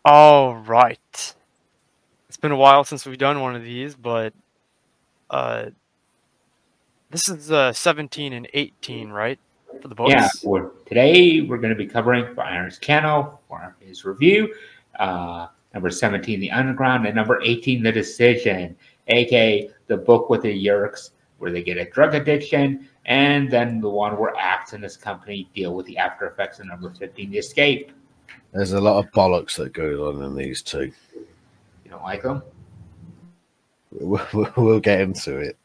All right. It's been a while since we've done one of these, but uh, this is 17 and 18, right, for the Yeah, books? today we're going to be covering for Iron's Channel for his review. Number 17, The Underground, and number 18, The Decision, aka the book with the Yerks, where they get a drug addiction, and then the one where Axe and his company deal with the after effects of number 15, The Escape. There's a lot of bollocks that goes on in these two. You don't like them? We'll get into it.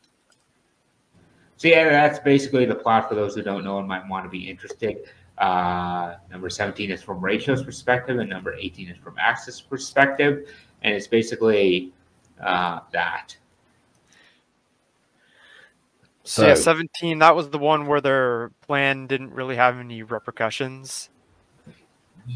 So yeah, that's basically the plot for those who don't know and might want to be interested. Number 17 is from Rachel's perspective, and number 18 is from Axe's perspective, and it's basically that. So yeah, 17, that was the one where their plan didn't really have any repercussions.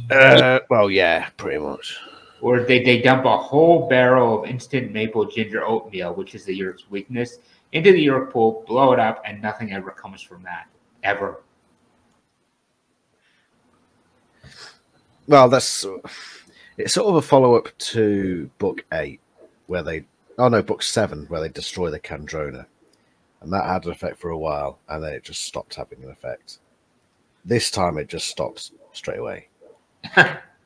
Well, yeah, pretty much. Or they dump a whole barrel of instant maple ginger oatmeal, which is the Yerk's weakness, into the Yerk pool, blow it up, and nothing ever comes from that. Ever. Well, it's sort of a follow-up to Book 8, Book 7, where they destroy the Kandrona. And that had an effect for a while, and then it just stopped having an effect. This time it just stops straight away.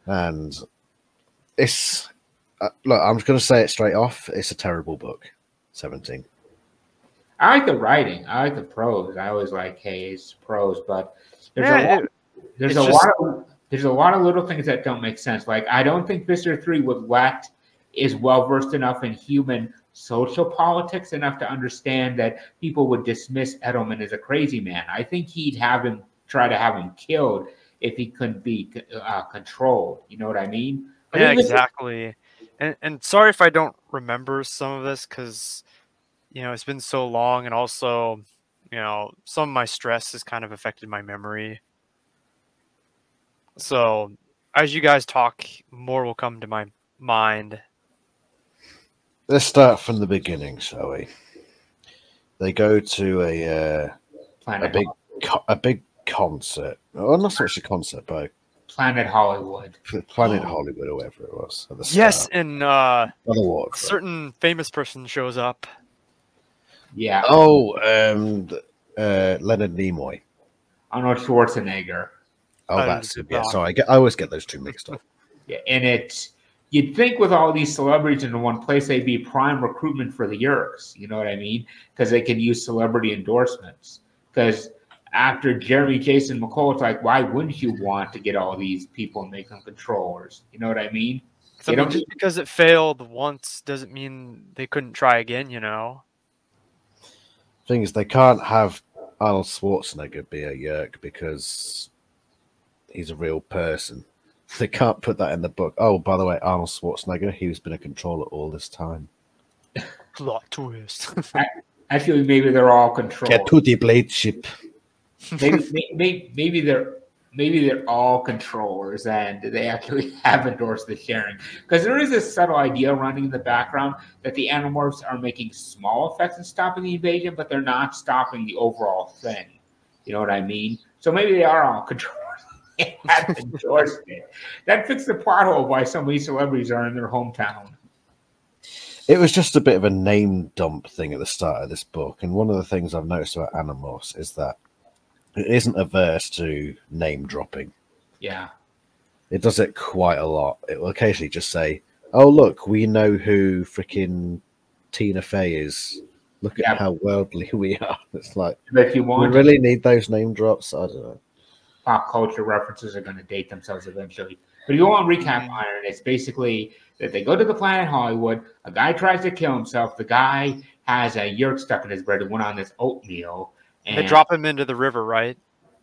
And it's... look, I'm just going to say it straight off. It's a terrible book, 17. I like the writing. I like the prose. I always like Hayes' prose, but there's a lot of little things that don't make sense. Like, I don't think Visser 3 is well versed enough in human social politics enough to understand that people would dismiss Edelman as a crazy man. I think he'd try to have him killed if he couldn't be controlled. You know what I mean? Yeah, exactly. And sorry if I don't remember some of this, because it's been so long, and also, some of my stress has kind of affected my memory. So, as you guys talk, more will come to my mind. Let's start from the beginning, shall we? They go to a big concert. Well, not so much a concert, but Planet Hollywood. Planet Hollywood, or whatever it was. At the yes, start. and a certain famous person shows up. Yeah. Oh, Leonard Nimoy. Arnold Schwarzenegger. Oh, that's it. Yeah, sorry, I always get those two mixed up. Yeah, and you'd think with all these celebrities in one place, they'd be prime recruitment for the Yerks. You know what I mean? Because they can use celebrity endorsements. Because after Jeremy Jason McCall, it's like, why wouldn't you want to get all these people and make them controllers? You know what I mean? So just because it failed once doesn't mean they couldn't try again, Thing is, they can't have Arnold Schwarzenegger be a Yerk because he's a real person. They can't put that in the book. Oh, by the way, Arnold Schwarzenegger, he's been a controller all this time. Plot twist. Actually, maybe they're all controlled. Get to the blade ship. Maybe they're all controllers, and they actually have endorsed the sharing. Because there is this subtle idea running in the background that the Animorphs are making small effects in stopping the invasion, but they're not stopping the overall thing. You know what I mean? So maybe they are all controllers. They have endorsed it. That fixed the plot hole why so many celebrities are in their hometown. It was just a bit of a name dump thing at the start of this book, and one of the things I've noticed about Animorphs is that it isn't averse to name dropping. Yeah. It does it quite a lot. It will occasionally just say, oh, look, we know who freaking Tina Fey is. Look at how worldly we are. It's like, if you want, we really need those name drops? I don't know. Pop culture references are going to date themselves eventually. But if you want to recap Iron, it's basically that they go to the planet Hollywood. A guy tries to kill himself. The guy has a Yerk stuck in his bread and went on this oatmeal. And they drop him into the river, right?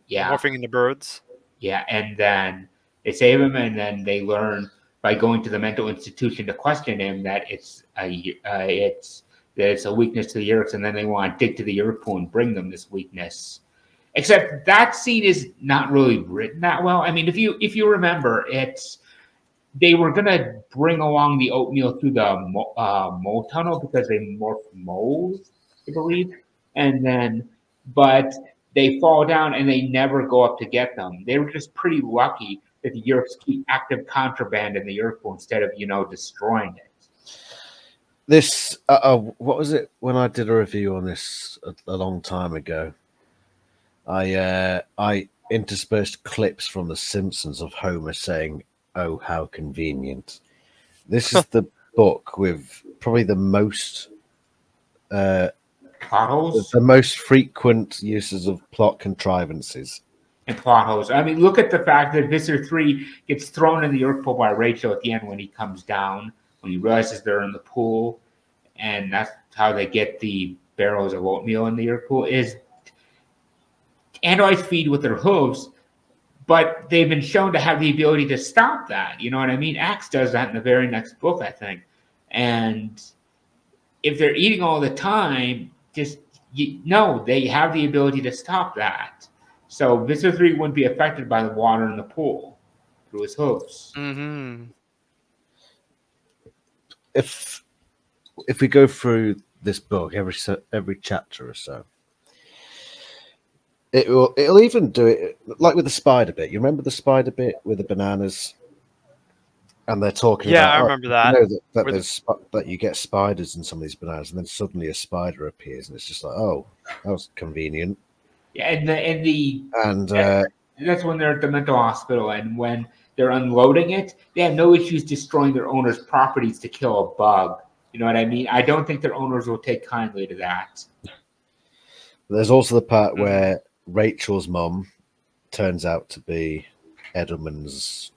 Yeah. Morphing into birds. Yeah, and then they save him, and then they learn by going to the mental institution to question him that it's a weakness to the Yerks, and then they want to dig to the Yerk pool and bring them this weakness. Except that scene is not really written that well. I mean, if you remember, they were gonna bring along the oatmeal through the mole tunnel because they morph moles, I believe, but they fall down and they never go up to get them. They were just pretty lucky that the Yeerks keep active contraband in the Yeerk pool instead of, destroying it. This, what was it when I did a review on this a long time ago? I interspersed clips from The Simpsons of Homer saying, "Oh, how convenient." This is the book with probably the most plot holes, the most frequent uses of plot contrivances. And plot holes. I mean, look at the fact that Visser 3 gets thrown in the Yeerk pool by Rachel at the end when he comes down, when he realizes they're in the pool, and that's how they get the barrels of oatmeal in the Yeerk pool, is androids feed with their hooves, but they've been shown to have the ability to stop that. You know what I mean? Axe does that in the very next book, I think. And if they're eating all the time, they have the ability to stop that. So Visser 3 wouldn't be affected by the water in the pool through his hooves. Mm-hmm. If we go through this book every chapter or so, it'll even do it like with the spider bit. You remember the spider bit with the bananas, and they're talking about. I remember that. That you get spiders in some of these bananas, and then suddenly a spider appears, and it's just like, oh, that was convenient. Yeah, and that's when they're at the mental hospital, and when they're unloading it, they have no issues destroying their owner's properties to kill a bug. You know what I mean? I don't think their owners will take kindly to that. There's also the part where Rachel's mom turns out to be Edelman's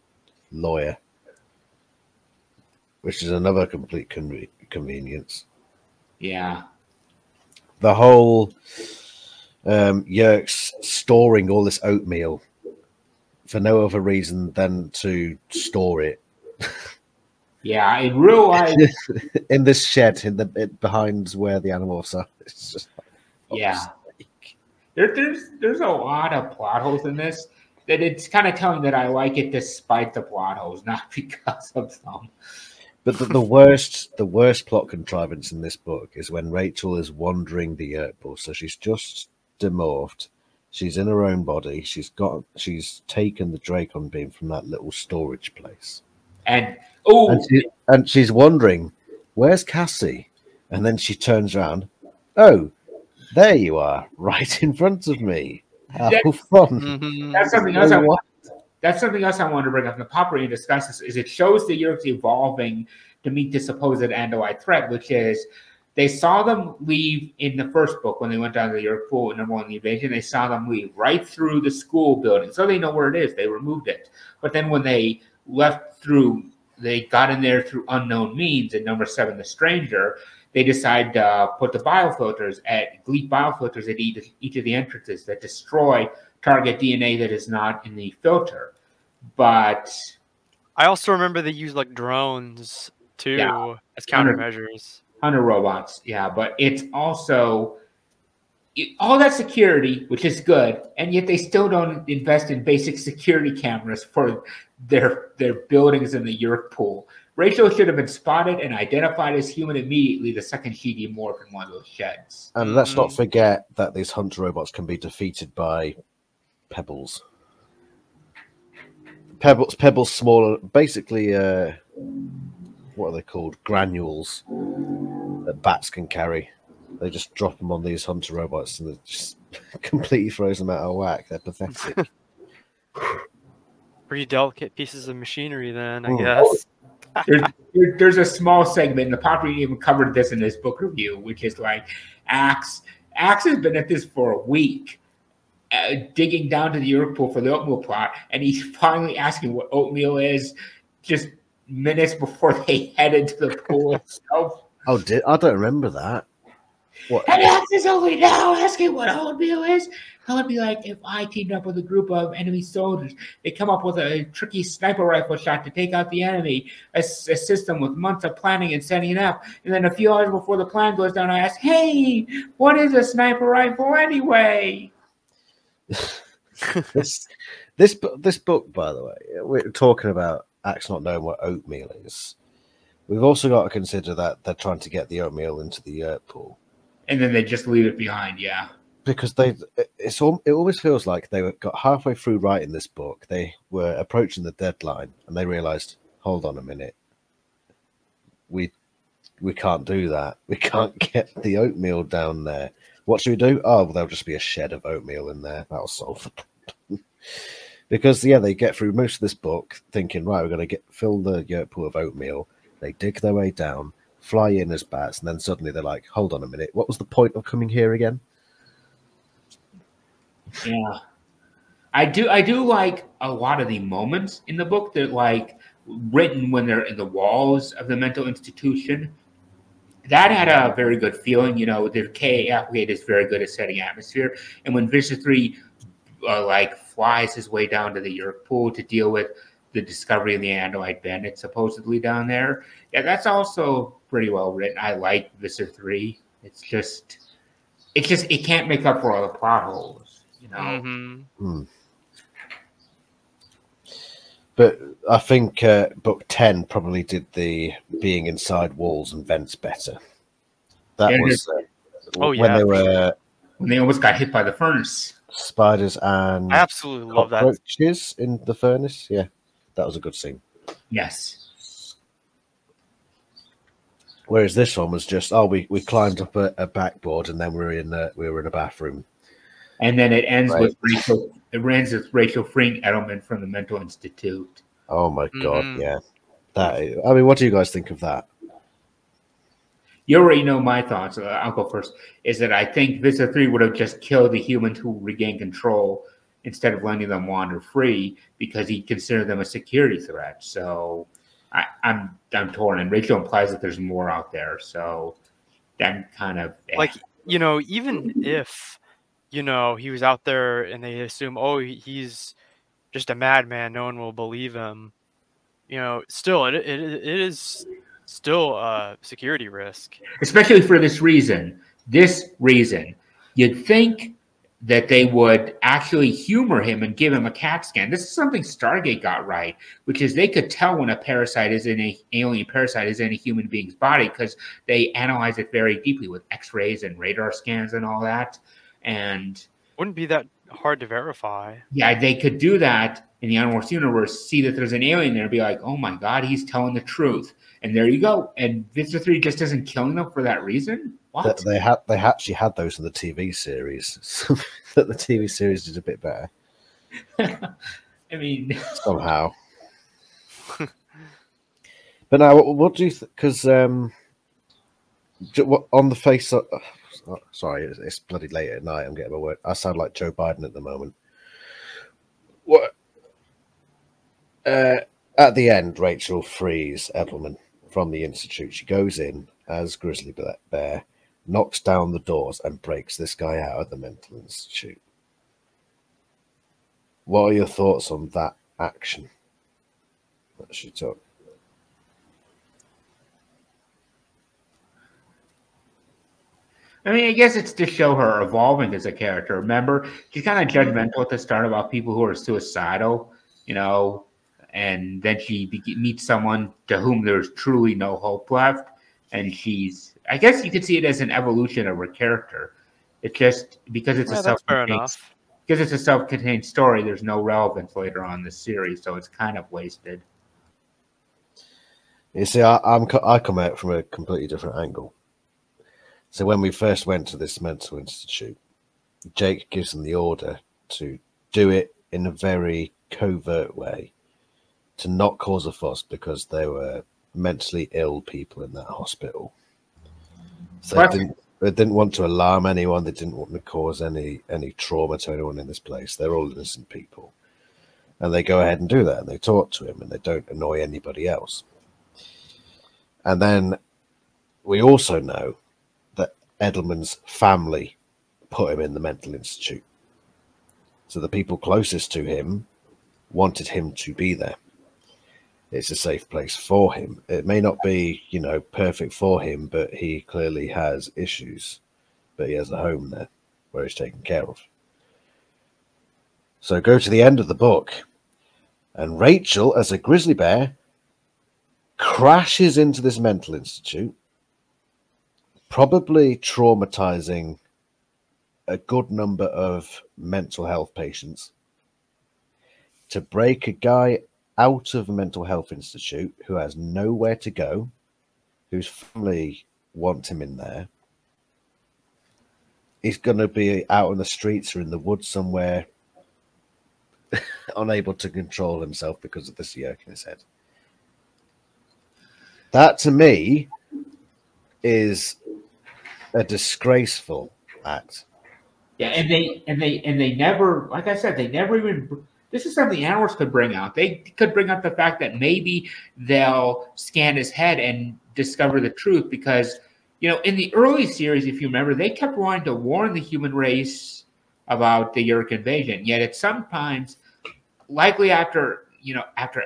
lawyer, which is another complete convenience. Yeah. The whole Yeerks storing all this oatmeal for no other reason than to store it. Yeah, in real life, in this shed behind where the Animorphs are. It's just there's a lot of plot holes in this that it's kind of telling that I like it despite the plot holes, not because of them. But the worst plot contrivance in this book is when Rachel is wandering the Yeerk pool. So she's just demorphed. She's in her own body. She's taken the Dracon beam from that little storage place. And she's wondering, where's Cassie? And then she turns around. Oh, there you are, right in front of me. How fun! Mm-hmm. That's something else. That's something else I wanted to bring up. The Pop Reading discuss this. Is it shows the Yeerks evolving to meet the supposed Andalite threat, which is they saw them leave in the first book when they went down to the Yeerk pool in #1 the invasion. They saw them leave right through the school building, so they know where it is. They removed it, but then when they left through. They got in there through unknown means in #7, The Stranger. They decide to put the biofilters Gleep biofilters at each of the entrances that destroy target DNA that is not in the filter. But I also remember they used like drones too as countermeasures. Hunter robots, but it's also all that security, which is good, and yet they still don't invest in basic security cameras for their buildings in the Yeerk pool. Rachel should have been spotted and identified as human immediately the second she demorphed in one of those sheds. And let's not forget that these hunter robots can be defeated by pebbles. Pebbles smaller, basically, what are they called? Granules that bats can carry. They just drop them on these hunter robots and it just completely throws them out of whack. They're pathetic. Pretty delicate pieces of machinery then, I guess. There's a small segment, and the Pop Reading even covered this in his book review, which is like Axe has been at this for a week, digging down to the Yeerk pool for the oatmeal plot, and he's finally asking what oatmeal is just minutes before they head into the pool itself. Oh, I don't remember that. What? And Axe is only now asking what oatmeal is. How would be like if I teamed up with a group of enemy soldiers. They come up with a tricky sniper rifle shot to take out the enemy, a system with months of planning and setting it up. And then a few hours before the plan goes down, I ask, hey, what is a sniper rifle anyway? This book, by the way, we're talking about Axe not knowing what oatmeal is. We've also got to consider that they're trying to get the oatmeal into the Yeerk pool. And then they just leave it behind, because it always feels like they got halfway through writing this book. They were approaching the deadline, and they realized, hold on a minute, we can't do that. We can't get the oatmeal down there. What should we do? Oh, well, there'll just be a shed of oatmeal in there. That'll solve the problem. Because they get through most of this book thinking, right, we're going to fill the yurt pool of oatmeal. They dig their way down, fly in as bats, and then suddenly they're like, hold on a minute, what was the point of coming here again? Yeah, I do like a lot of the moments in the book that like written when they're in the walls of the mental institution. That had a very good feeling. The K applicate is very good at setting atmosphere, and when Vicious 3 like flies his way down to the Yerk pool to deal with the discovery of the Andalite bandit supposedly down there, yeah, that's also pretty well written. I like Vicious 3. It can't make up for all the plot holes, But I think book 10 probably did the being inside walls and vents better. That was when they almost got hit by the furnace. Spiders and I absolutely love that. Cockroaches in the furnace. Yeah, that was a good scene. Yes. Whereas this one was just, we climbed up a backboard and then we were in a bathroom. And then it ends with Rachel. It ends with Rachel freeing Edelman from the mental institute. Oh my god, yeah. What do you guys think of that? You already know my thoughts. I'll go first. Is that I think Vista 3 would have just killed the humans who regained control instead of letting them wander free because he considered them a security threat. So I'm torn, and Rachel implies that there's more out there. So I'm kind of like even if he was out there and they assume he's just a madman, no one will believe him. Still it is still a security risk, especially for this reason. You'd think that they would actually humor him and give him a CAT scan. This is something Stargate got right, which is they could tell when a parasite is in a alien parasite is in a human being's body because they analyze it very deeply with X-rays and radar scans and all that. And wouldn't be that hard to verify. Yeah, they could do that in the Animorphs universe, see that there's an alien there, and be like, oh my god, he's telling the truth. And there you go. And Vista 3 just isn't killing them for that reason? What? They actually had those in the TV series. That the TV series did a bit better. I mean... Somehow. But now, what do you think? Because on the face of... sorry, it's bloody late at night. I'm getting my word. I sound like Joe Biden at the moment. What? At the end, Rachel frees Edelman from the Institute. She goes in as Grizzly Bear, knocks down the doors, and breaks this guy out of the Mental Institute. What are your thoughts on that action that she took? I mean, I guess it's to show her evolving as a character. Remember, she's kind of judgmental at the start about people who are suicidal, and then she meets someone to whom there's truly no hope left. And I guess you could see it as an evolution of her character. It's just because it's a self-contained story, there's no relevance later on in the series, so it's kind of wasted. You see, I come out from a completely different angle. So when we first went to this mental institute, Jake gives them the order to do it in a very covert way, to not cause a fuss because there were mentally ill people in that hospital. So they didn't want to alarm anyone. They didn't want to cause any trauma to anyone in this place. They're all innocent people. And they go ahead and do that. And they talk to him and they don't annoy anybody else. And then we also know that Edelman's family put him in the mental institute. So the people closest to him wanted him to be there. It's a safe place for him. It may not be, perfect for him, but he clearly has issues. But he has a home there where he's taken care of. So go to the end of the book, and Rachel, as a grizzly bear, crashes into this mental institute, probably traumatizing a good number of mental health patients, to break a guy out of a mental health institute who has nowhere to go, whose family want him in there. He's going to be out on the streets or in the woods somewhere, unable to control himself because of this yoke in his head. That, to me, is a disgraceful act. Yeah, and they never, like I said, they never even. This is something Animorphs could bring out. They could bring up the fact that maybe they'll scan his head and discover the truth, because, you know, in the early series, if you remember, they kept wanting to warn the human race about the Yeerk invasion. Yet it's sometimes, likely after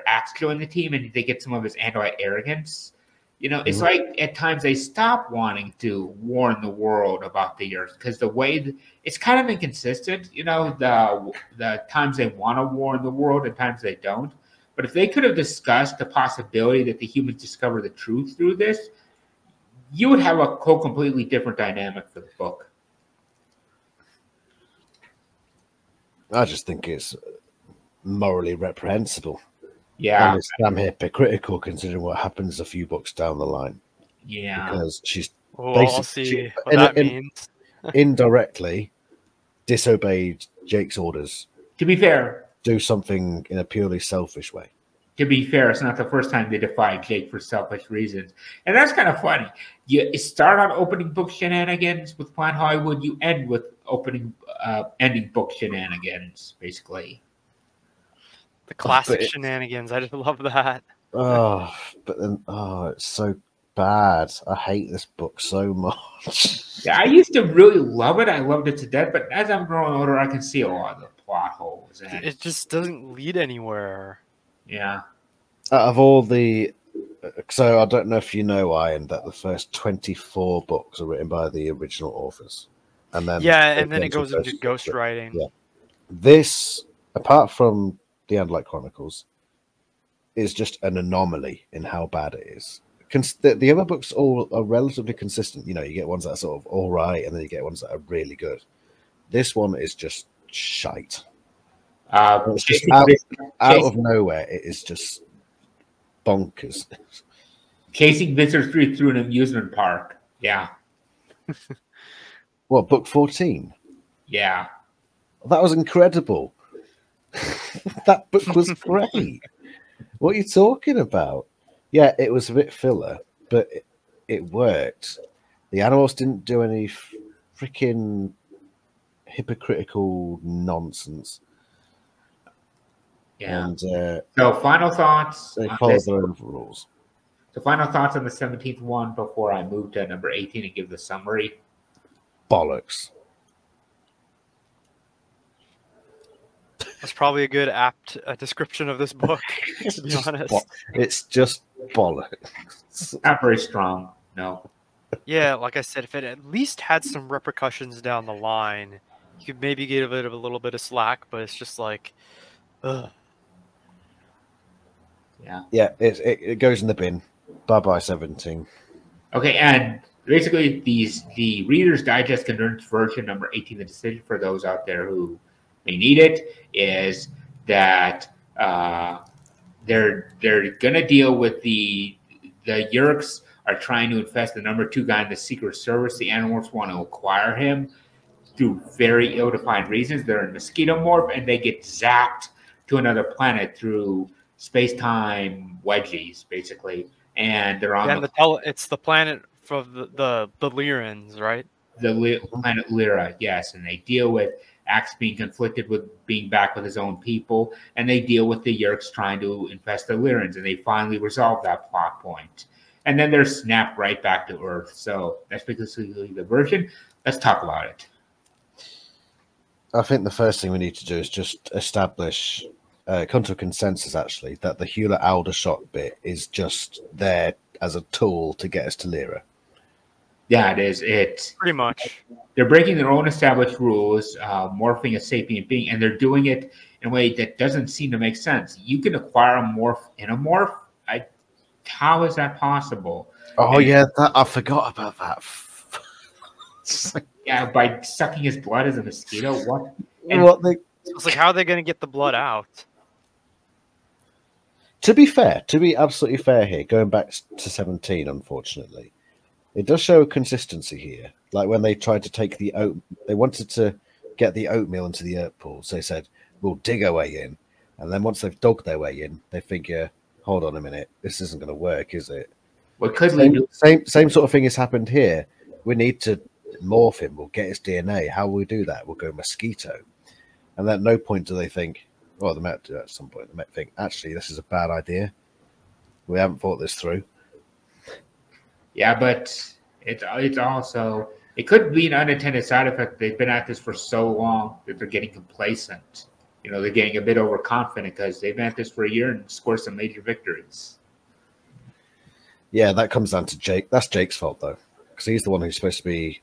Axe joined the team and they get some of his anti-arrogance, you know, it's like at times they stop wanting to warn the world about the Yeerks, because the way it's kind of inconsistent. You know, the times they want to warn the world and times they don't. But if they could have discussed the possibility that the humans discover the truth through this, you would have a completely different dynamic for the book. I just think it's morally reprehensible. Yeah. And it's damn hypocritical considering what happens a few books down the line. Yeah. Because she's I'll see what that means. Indirectly disobeyed Jake's orders. To be fair, do something in a purely selfish way. To be fair, it's not the first time they defied Jake for selfish reasons. And that's kind of funny. You start on opening book shenanigans with Planet Hollywood, you end with ending book shenanigans, basically. The classic shenanigans. I just love that. Oh, but then, it's so bad. I hate this book so much. Yeah, I used to really love it. I loved it to death. But as I'm growing older, I can see a lot of the plot holes. And it just doesn't lead anywhere. Yeah. Out of all the... So I don't know if you know, Ian, that the first 24 books are written by the original authors. And then it goes into ghostwriting. Yeah. This, apart from the Andalite Chronicles, is just an anomaly in how bad it is. The other books all are relatively consistent. You know, you get ones that are sort of all right, and then you get ones that are really good. This one is just shite. It's just out of nowhere. It is just bonkers. Chasing visitors through an amusement park. Yeah. What, book 14? Yeah. That was incredible. That book was great. What are you talking about? Yeah, it was a bit filler, but it worked. The Animorphs didn't do any freaking hypocritical nonsense. Yeah. And so final thoughts. They followed their own rules. So final thoughts on the 17th one before I move to number 18 and give the summary. Bollocks. That's probably a good apt description of this book, to be honest. It's just bollocks. Not very strong, no. Yeah, like I said, if it at least had some repercussions down the line, you could maybe give it a little bit of slack, but it's just like, ugh. Yeah. Yeah, it goes in the bin. Bye-bye, 17. Okay, and basically the Reader's Digest condensed version, number 18, the decision for those out there who may need it, is that they're going to deal with the Yeerks are trying to infest the number 2 guy in the Secret Service. The Animorphs want to acquire him through very ill-defined reasons. They're in Mosquito Morph, and they get zapped to another planet through space-time wedgies, basically. And they're on it's the planet for the Lyrans, right? The planet Lyra, yes. And they deal with Axe being conflicted with being back with his own people, and they deal with the Yeerks trying to infest the Lyrans, and they finally resolve that plot point. And then they're snapped right back to Earth. So that's basically the version. Let's talk about it. I think the first thing we need to do is just establish, come to a consensus, actually, that the Hewlett Aldershot bit is just there as a tool to get us to Lyra. Yeah, it is. It's pretty much. They're breaking their own established rules, morphing a sapient being, and they're doing it in a way that doesn't seem to make sense. You can acquire a morph in a morph. How is that possible? Oh, yeah, I forgot about that. Yeah, by sucking his blood as a mosquito. What? And What they It's like, how are they going to get the blood out? To be fair, to be absolutely fair here, going back to 17, unfortunately, it does show a consistency here. Like when they tried to take the oat, they wanted to get the oatmeal into the earth pools. They said, we'll dig our way in. And then once they've dug their way in, they figure, hold on a minute, this isn't going to work, is it? what could we do? Same sort of thing has happened here. We need to morph him. We'll get his DNA. How will we do that? We'll go mosquito. And at no point do they think, well, they might do that at some point. They might think, actually, this is a bad idea. We haven't thought this through. Yeah, but it's also, it could be an unintended side effect. They've been at this for so long that they're getting complacent. You know, they're getting a bit overconfident because they've been at this for a year and scored some major victories. Yeah, that comes down to Jake. That's Jake's fault, though, because he's the one who's supposed to be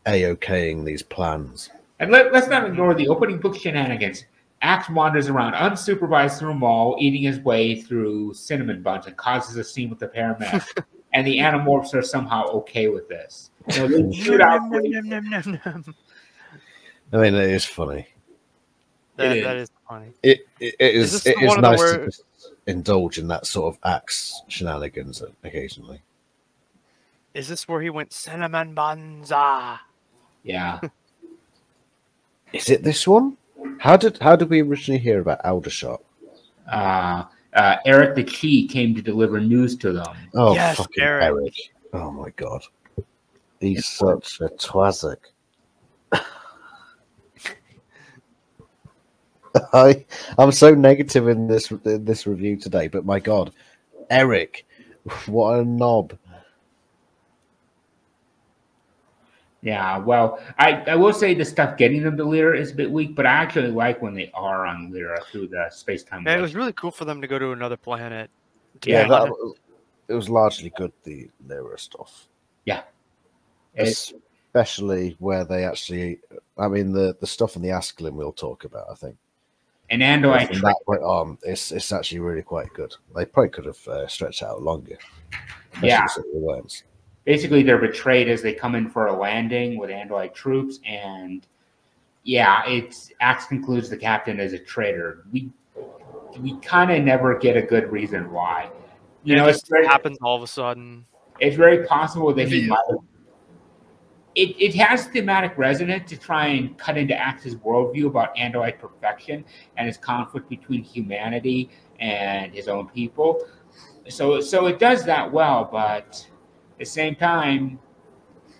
A-okaying these plans. And let's not ignore the opening book shenanigans. Axe wanders around unsupervised through a mall, eating his way through cinnamon buns and causes a scene with the paramedic. And the Animorphs are somehow okay with this. You know, they shoot out. I mean, it is funny. That is funny. It is nice where... to just indulge in that sort of Axe shenanigans occasionally. Is this where he went cinnamon buns? Ah. Yeah. Is it this one? How did we originally hear about Aldershot? Eric the Key came to deliver news to them. Oh, yes, fucking Eric. Eric. Oh, my God. He's such a twazzic. I'm so negative in this review today, but my God. Eric, what a knob. Yeah, well, I will say the stuff getting them to Lyra is a bit weak, but I actually like when they are on Lyra through the space-time. Man, it was really cool for them to go to another planet. Yeah, it was largely good, the Lyra stuff. Yeah. Especially where they actually, I mean, the stuff in the Askelin we'll talk about, I think. And Andor, from that point on, it's actually really quite good. They probably could have stretched out longer. Yeah. The basically they're betrayed as they come in for a landing with Android troops, and yeah, Axe concludes the captain is a traitor. We kind of never get a good reason why. You know, it happens all of a sudden. It's very possible that he might have. It has thematic resonance to try and cut into Axe's worldview about Android perfection and his conflict between humanity and his own people. So it does that well, but at the same time,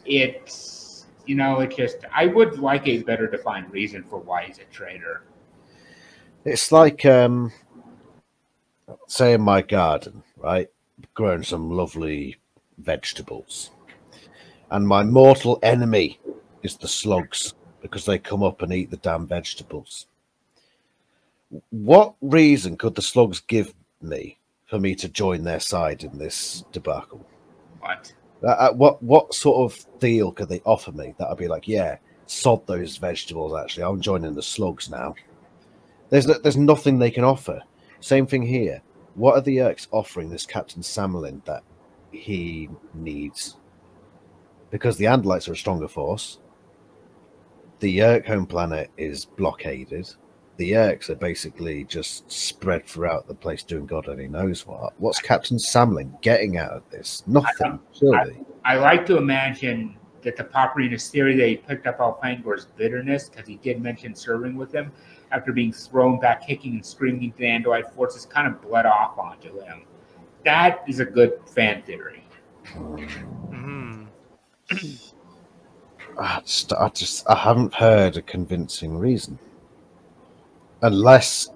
it's, you know, it just, I would like a better defined reason for why he's a traitor. It's like, say in my garden, right, growing some lovely vegetables. And my mortal enemy is the slugs because they come up and eat the damn vegetables. What reason could the slugs give me for me to join their side in this debacle? What sort of deal could they offer me that I'd be like, yeah, sod those vegetables, actually. I'm joining the slugs now. There's nothing they can offer. Same thing here. What are the Yerks offering this Captain Samelin that he needs? Because the Andalites are a stronger force. The Yerk home planet is blockaded. The Yerks are basically just spread throughout the place doing God only knows what. What's Captain Samelin getting out of this? Nothing, surely. I like to imagine that the Paparinus theory that he picked up Alfangor's bitterness, because he did mention serving with him, after being thrown back kicking and screaming to the Andalite forces, kind of bled off onto him. That is a good fan theory. I haven't heard a convincing reason, unless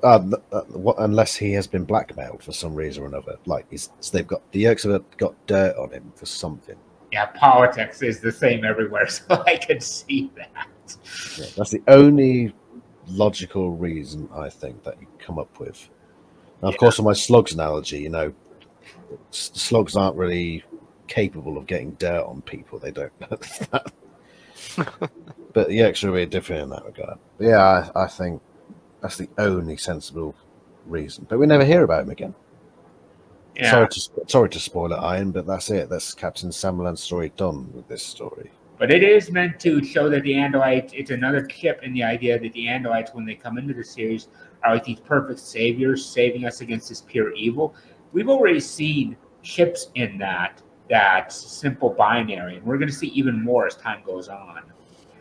he has been blackmailed for some reason or another. Like they've got the Yerks have got dirt on him for something. Yeah, politics is the same everywhere, so I could see that. Yeah, that's the only logical reason I think that you come up with. Now, of course, on my slugs analogy, you know, slugs aren't really capable of getting dirt on people. They don't. But the Yerks are really different in that regard. But yeah, I think that's the only sensible reason. But we never hear about him again. Yeah. Sorry to spoil it, Iron, but that's it. That's Captain Samelin's story done with this story. But it is meant to show that the Andalites, it's another chip in the idea that the Andalites, when they come into the series, are like these perfect saviors saving us against this pure evil. We've already seen chips in that simple binary, and we're going to see even more as time goes on.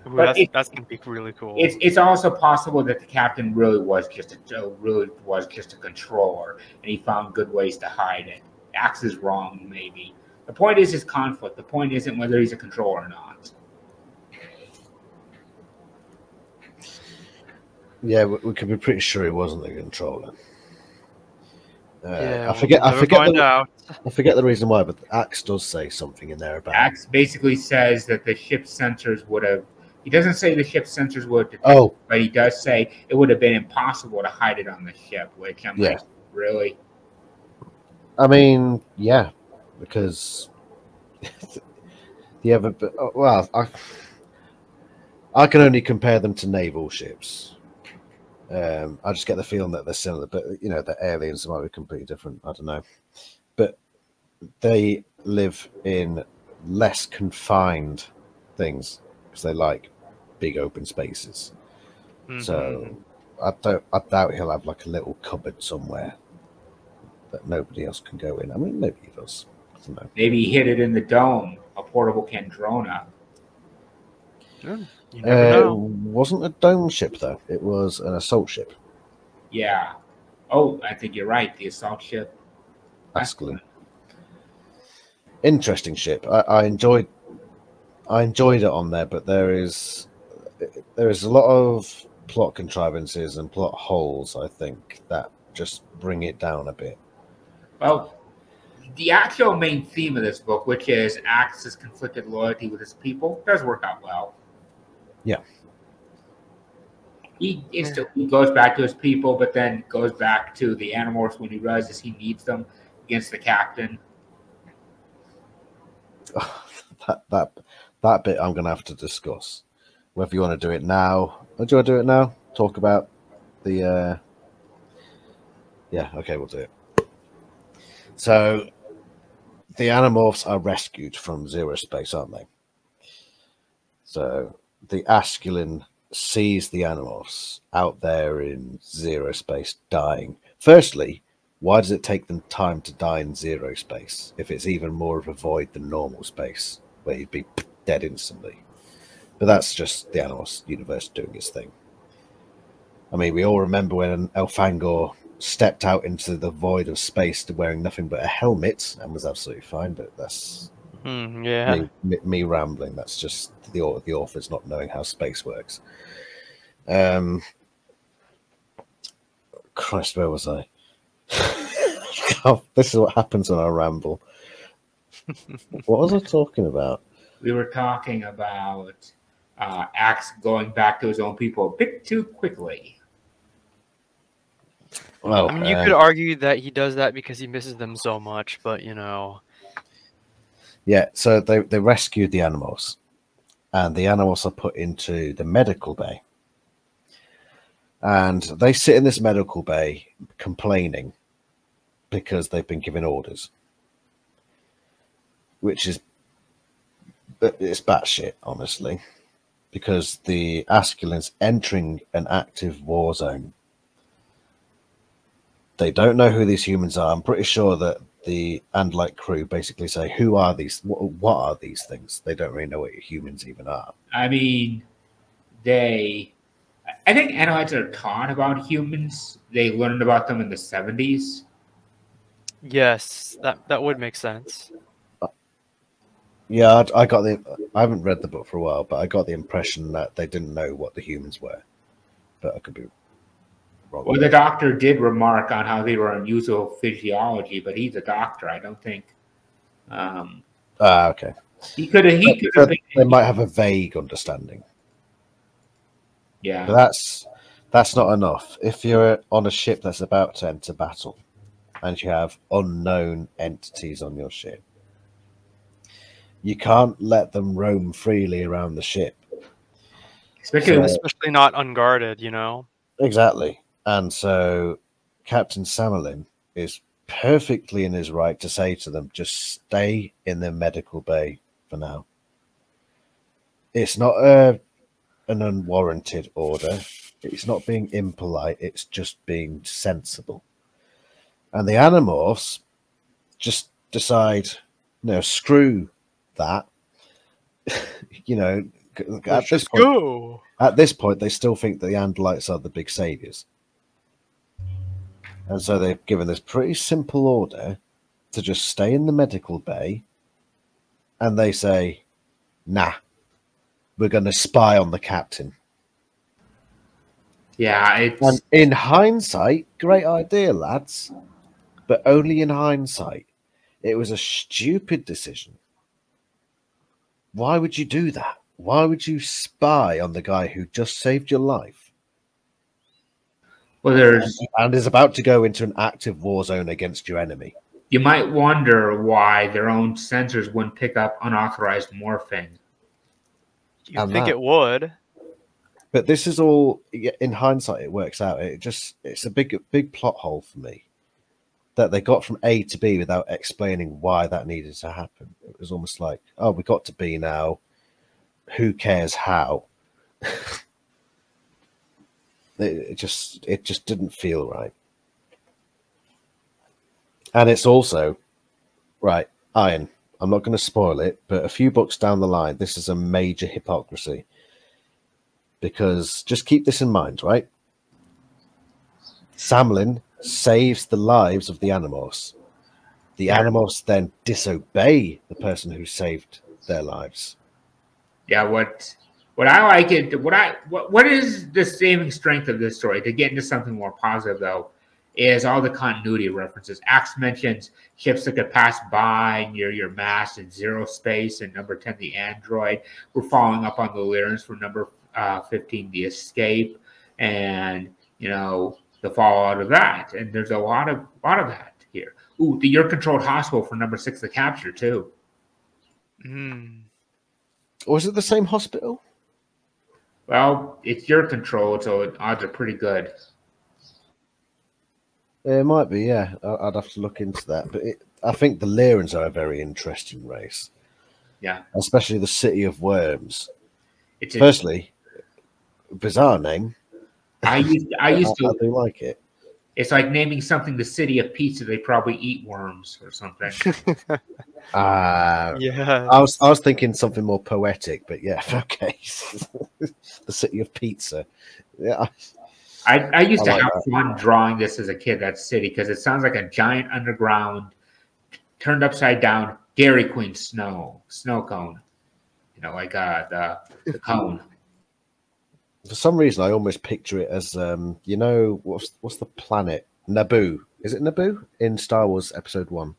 Ooh, But that's gonna be really cool. it's also possible that the captain really was just a controller, and he found good ways to hide it. Axe is wrong, maybe. The point is his conflict. The point isn't whether he's a controller or not. Yeah, we could be pretty sure he wasn't the controller. Yeah, I forget out. the reason why, but Axe does say something in there about. Axe basically says that the ship's sensors would have. He doesn't say the ship's sensors would detect, but he does say it would have been impossible to hide it on the ship. Which I'm like, really? I mean, yeah, because I can only compare them to naval ships. I just get the feeling that they're similar, but the aliens might be completely different. I don't know, but they live in less confined things because they like big open spaces. Mm-hmm. So I doubt he'll have like a little cupboard somewhere that nobody else can go in. I mean, maybe he does. I don't know. Maybe he hid it in the dome, a portable Kandrona. You never know. It wasn't a dome ship though. It was an assault ship. Yeah. Oh, I think you're right. The assault ship. Askelin. Interesting ship. I enjoyed it on there, but there is a lot of plot contrivances and plot holes, I think, that just bring it down a bit. Well, the actual main theme of this book, which is Axe's conflicted loyalty with his people, does work out well. Yeah. He goes back to his people, but then goes back to the Animorphs when he realizes he needs them against the captain. That bit I'm going to have to discuss. Whether you want to do it now. Do you want to do it now? Talk about the... Yeah, okay, we'll do it. So, the Animorphs are rescued from zero space, aren't they? So, the Asculin sees the Animorphs out there in zero space dying. Firstly, why does it take them time to die in zero space if it's even more of a void than normal space, where you'd be dead instantly? But that's just the Animorphs universe doing its thing. I mean, we all remember when Elfangor stepped out into the void of space wearing nothing but a helmet and was absolutely fine, but that's me rambling. That's just the authors not knowing how space works. Christ, where was I? God, this is what happens when I ramble. What was I talking about? We were talking about Axe going back to his own people a bit too quickly. Well, I mean, you could argue that he does that because he misses them so much, but Yeah, so they rescued the animals, and the animals are put into the medical bay. And they sit in this medical bay complaining because they've been given orders. Which is... it's batshit, honestly. Because the Asculin's entering an active war zone. They don't know who these humans are. I'm pretty sure that the Andalite crew basically say, who are these? What are these things? They don't really know what humans even are. I mean, I think Andalites are taught about humans. They learned about them in the 70s. Yes, that would make sense. Yeah, I haven't read the book for a while, but I got the impression that they didn't know what the humans were. But I could be wrong. Well, the doctor did remark on how they were unusual physiology, but he's a doctor. I don't think. Okay. He could have. They might have a vague understanding. Yeah. But that's not enough. If you're on a ship that's about to enter battle, and you have unknown entities on your ship, you can't let them roam freely around the ship. Especially not unguarded, Exactly. And so Captain Samelin is perfectly in his right to say to them, just stay in the medical bay for now. It's not an unwarranted order. It's not being impolite. It's just being sensible. And the Animorphs just decide, no, screw that. You know, Let's just go. At this point, they still think that the Andalites are the big saviors. And so they've given this pretty simple order to just stay in the medical bay. And they say, nah, we're going to spy on the captain. Yeah, And in hindsight, great idea, lads. But only in hindsight. It was a stupid decision. Why would you do that? Why would you spy on the guy who just saved your life? Well, and is about to go into an active war zone against your enemy. You might wonder why their own sensors wouldn't pick up unauthorized morphing. You'd think it would. But this is all, in hindsight, it works out. It's a big plot hole for me. That they got from A to B without explaining why that needed to happen. It was almost like, oh, we got to B now. Who cares how? It just didn't feel right. And it's also, right, Iron, I'm not going to spoil it, but a few books down the line, this is a major hypocrisy. Because just keep this in mind, right? Samlin saves the lives of the Animorphs. The Animorphs then disobey the person who saved their lives. Yeah, what I like it, what is the saving strength of this story? To get into something more positive, though, is all the continuity references. Axe mentions ships that could pass by near your mast in zero space, and number 10, the android. We're following up on the Lyrans for number 15, the escape, and the fallout of that. And there's a lot of that here. Ooh, the Year-controlled hospital for number 6, the capture too. Or is it the same hospital? Well, it's your control, so odds are pretty good. It might be, yeah. I'd have to look into that. But I think the Lyrans are a very interesting race. Yeah. Especially the City of Worms. Firstly, bizarre name. I used to. I do like it. It's like naming something the City of Pizza. They probably eat worms or something. Yeah. I was thinking something more poetic, but yeah, okay. The City of Pizza. Yeah. I used to have fun drawing this as a kid, that city, because it sounds like a giant underground, turned upside down Dairy Queen snow cone. Like the cone. For some reason, I almost picture it as what's the planet? Naboo. Is it Naboo in Star Wars Episode 1?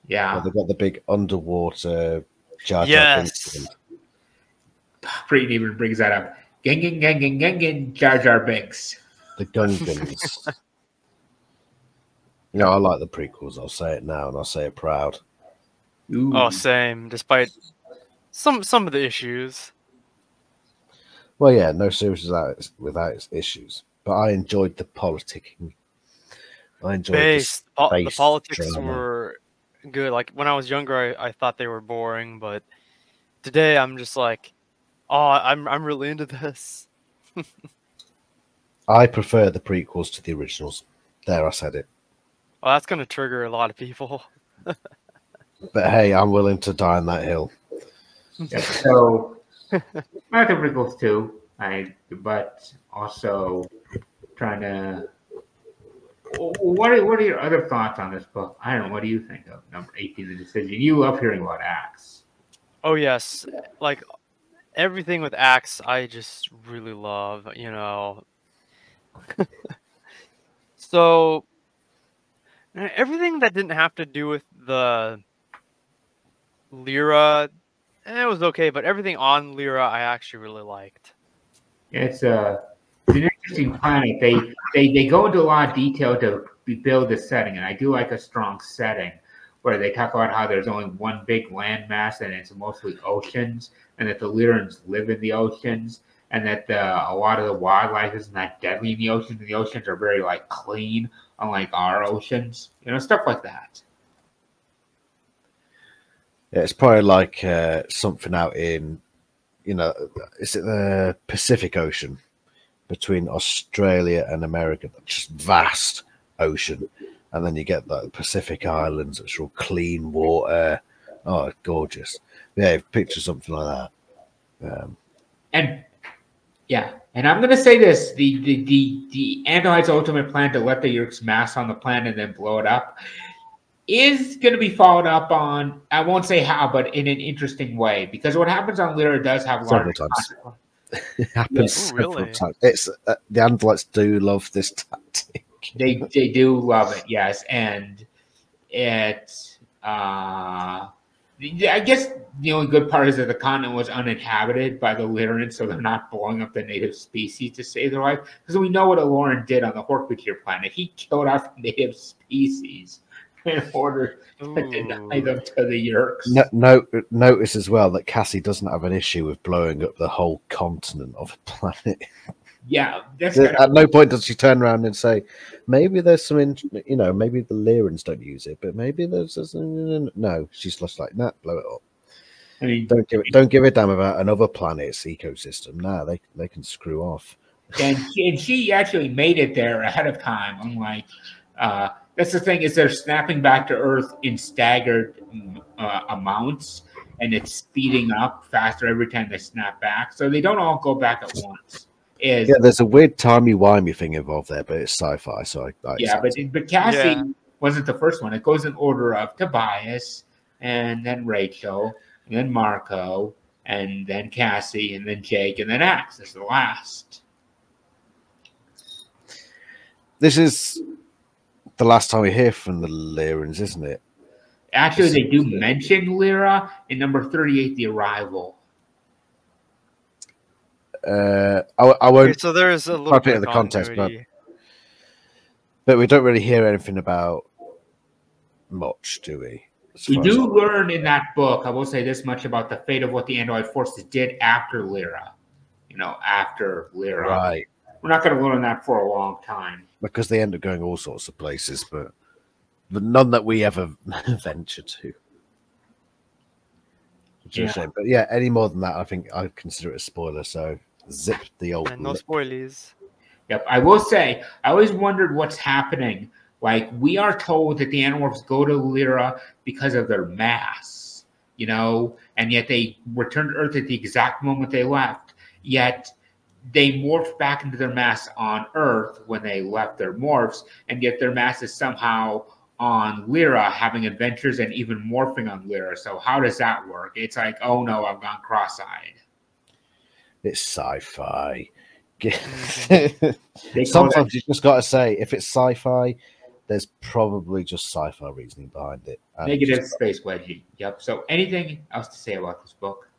Yeah. Where they've got the big underwater Jar Jar Yes. Binks. Brayden even brings that up. Gang, Jar Jar Binks. The Gungans. I like the prequels. I'll say it now, and I'll say it proud. Ooh. Oh, same. Despite some of the issues. Well, yeah, no series without its issues. But I enjoyed the politicking. I enjoyed the politics drama. were good. Like when I was younger, I thought they were boring, but today I'm just like, oh, I'm really into this. I prefer the prequels to the originals. There, I said it. Well, that's gonna trigger a lot of people. But hey, I'm willing to die on that hill. Yeah, so I like the prequels too. But also trying to. What are your other thoughts on this book? I don't know. What do you think of number 18, the decision? You love hearing about Axe. Oh yes, like everything with Axe, I just really love. So everything that didn't have to do with the Lyra, it was okay. But everything on Lyra, I actually really liked. It's an interesting planet. They go into a lot of detail to build the setting, and I do like a strong setting where they talk about how there's only one big landmass and it's mostly oceans, and that the Lyrans live in the oceans, and that a lot of the wildlife isn't that deadly in the oceans. And the oceans are very clean, unlike our oceans. Stuff like that. Yeah, it's probably like something out in you know, is it the Pacific Ocean between Australia and America? Just vast ocean. And then you get the Pacific Islands, which are all clean water. Oh, gorgeous. Yeah, picture something like that. And yeah, and I'm gonna say this: the Andalites' ultimate plan to let the Yeerks mass on the planet and then blow it up is going to be followed up on. I won't say how, but in an interesting way, because what happens on Lyra does have Several large times. consequences. It happens several times. It's the Andalites do love this tactic. They do love it, yes, and it. I guess the only good part is that the continent was uninhabited by the Lyrans, so they're not blowing up the native species to save their life. Because we know what Aloran did on the Hork-Bajir planet. He killed off the native species in order to deny them to the Yeerks. Notice as well that Cassie doesn't have an issue with blowing up the whole continent of a planet. Yeah, that's at no point does she turn around and say, maybe there's some, maybe the Lyrans don't use it, but maybe there's no. She's just like, nah, blow it up. I mean, don't give a damn about another planet's ecosystem. Nah, they can screw off. And she actually made it there ahead of time. Unlike that's the thing, is they're snapping back to Earth in staggered amounts, and it's speeding up faster every time they snap back. So they don't all go back at once. There's a weird timey-wimey thing involved there, but it's sci-fi, so but Cassie wasn't the first one. It goes in order of Tobias, and then Rachel, and then Marco, and then Cassie, and then Jake, and then Axe is the last. This is the last time we hear from the Lyrans, isn't it? Actually, they do mention Lyra in number 38, The Arrival. I won't. Okay, so there's a little bit of the context, but we don't really hear anything about much, do we? We do learn in that book. I will say this much about the fate of what the Andalite forces did after Lyra. After Lyra, right? We're not going to learn that for a long time because they end up going all sorts of places, but none that we ever venture to. Which is a shame. But yeah, any more than that, I think I consider it a spoiler. So zip the old. And no spoilies. Yep. I will say, I always wondered what's happening. Like, we are told that the Animorphs go to Lyra because of their mass, and yet they return to Earth at the exact moment they left. Yet they morphed back into their mass on Earth when they left their morphs, and yet their mass is somehow on Lyra, having adventures and even morphing on Lyra. So how does that work? It's like, oh no, I've gone cross-eyed. It's sci-fi. Sometimes you just got to say, if it's sci-fi, there's probably just sci-fi reasoning behind it. Negative space wedgie. Yep. So anything else to say about this book?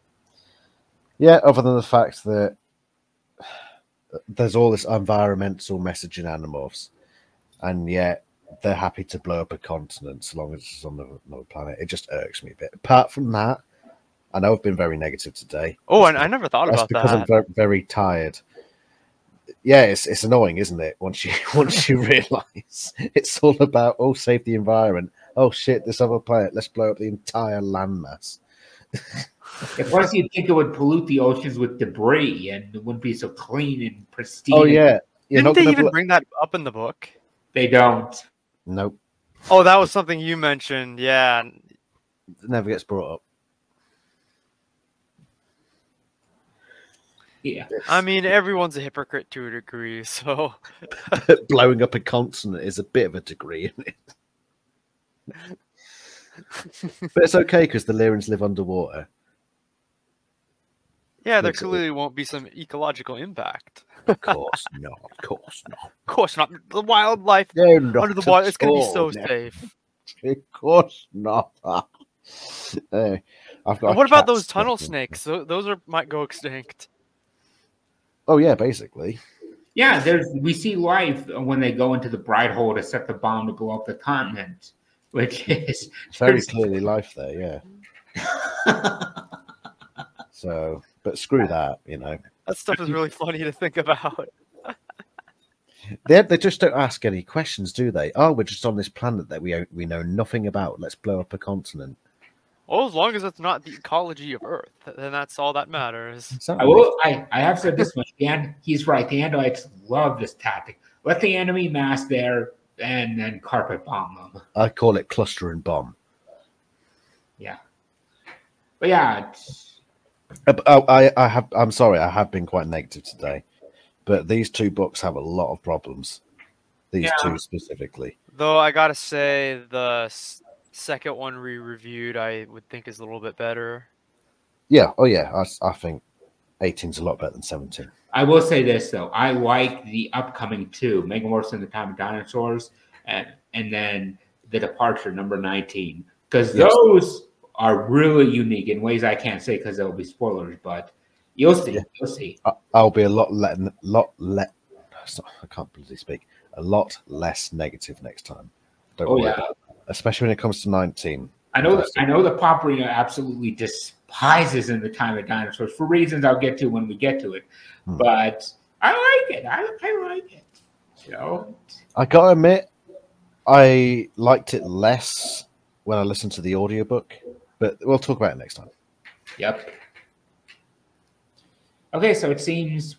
Yeah, other than the fact that there's all this environmental message in Animorphs, and yet they're happy to blow up a continent so long as it's on another planet. It just irks me a bit. Apart from that, I know I've been very negative today. Oh, and I never thought about that. Because I'm very, very tired. Yeah, it's annoying, isn't it? Once you realise it's all about save the environment. Oh shit, this other planet. Let's blow up the entire landmass. At first, you'd think it would pollute the oceans with debris and it wouldn't be so clean and pristine. Oh yeah, didn't they even bring that up in the book? They don't. Nope. Oh, that was something you mentioned. Yeah, it never gets brought up. Yeah, I mean, everyone's a hypocrite to a degree, so blowing up a continent is a bit of a degree, isn't it? But it's okay because the Lyrans live underwater. Yeah, there clearly won't be some ecological impact. Of course not. Of course not. Of course not. The wildlife under the water is going to be so safe. Of course not. What about those tunnel snakes? Those might go extinct. Oh yeah, basically. Yeah, we see life when they go into the bright hole to set the bomb to blow up the continent, which is very clearly life there. Yeah. So, but screw that, That stuff is really funny to think about. They just don't ask any questions, do they? Oh, we're just on this planet that we know nothing about. Let's blow up a continent. Oh, as long as it's not the ecology of Earth, then that's all that matters. Exactly. I have said this much. Dan, he's right. The Andalites love this tactic. Let the enemy mass there and then carpet bomb them. I call it cluster and bomb. Yeah. But yeah. I'm sorry, I have been quite negative today, but these two books have a lot of problems. These two specifically. Though I gotta say, the second one we reviewed, I would think is a little bit better. Yeah. Oh, yeah. I think 18's a lot better than 17. I will say this though, I like the upcoming two, Megamorphs in the Time of Dinosaurs, and then The Departure, number 19, because those are really unique in ways I can't say because they'll be spoilers, but you'll see. Yeah. You'll see. I'll be a lot less. I can't believe speak. A lot less negative next time. Don't worry about it. Especially when it comes to 19. I know the Pop Arena absolutely despises In the Time of Dinosaurs for reasons I'll get to when we get to it. But I like it. I like it. You know? I gotta admit, I liked it less when I listened to the audiobook, but we'll talk about it next time. Yep. Okay, so it seems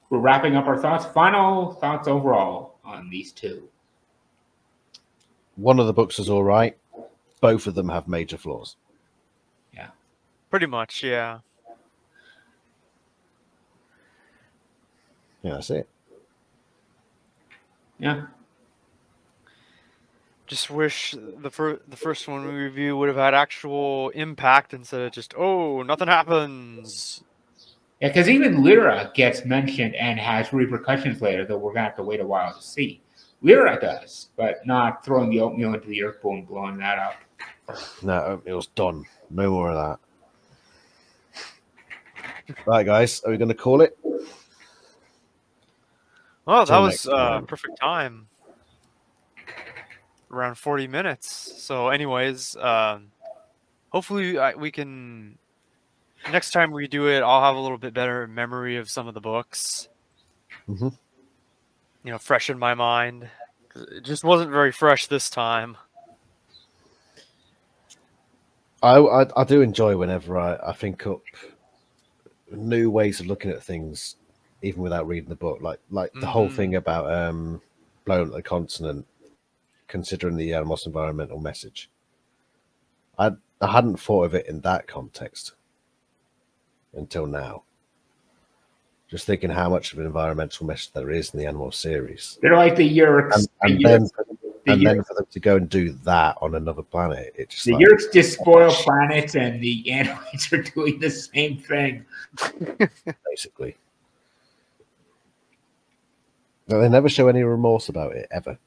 we're wrapping up our thoughts. Final thoughts overall on these two. One of the books is all right. Both of them have major flaws. Yeah. Pretty much, yeah. Yeah, that's it. Yeah. Just wish the first one we review would have had actual impact instead of just, oh, nothing happens. Yeah, because even Lyra gets mentioned and has repercussions later that we're going to have to wait a while to see. Lyra does, but not throwing the oatmeal into the earth pool and blowing that up. No, oatmeal's done. No more of that. Right, guys, are we going to call it? Oh, that was perfect time. Around 40 minutes. So anyways, hopefully we can... Next time we do it, I'll have a little bit better memory of some of the books. Mm-hmm. You know, fresh in my mind. It just wasn't very fresh this time. I do enjoy whenever I think up new ways of looking at things, even without reading the book. Like the whole thing about blowing up the continent, considering the Animorphs environmental message. I hadn't thought of it in that context until now. Just thinking how much of an environmental message there is in the Animorphs series. They're like the Yeerks. And then for them to go and do that on another planet, it just Yeerks just spoil planets, and the androids are doing the same thing. Basically. No, they never show any remorse about it ever.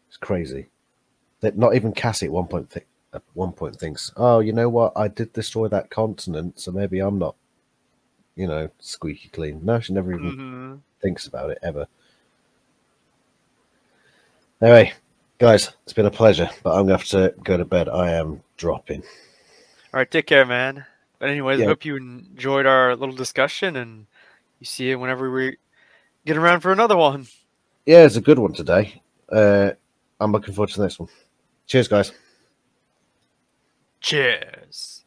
It's crazy. That not even Cassie at one point thinks, "Oh, you know what? I did destroy that continent, so maybe I'm not, squeaky clean." No, she never even thinks about it ever. Anyway, guys, it's been a pleasure, but I'm going to have to go to bed. I am dropping. All right, take care, man. But anyways, I hope you enjoyed our little discussion, and you see it whenever we get around for another one. Yeah, it's a good one today. I'm looking forward to the next one. Cheers, guys. Cheers.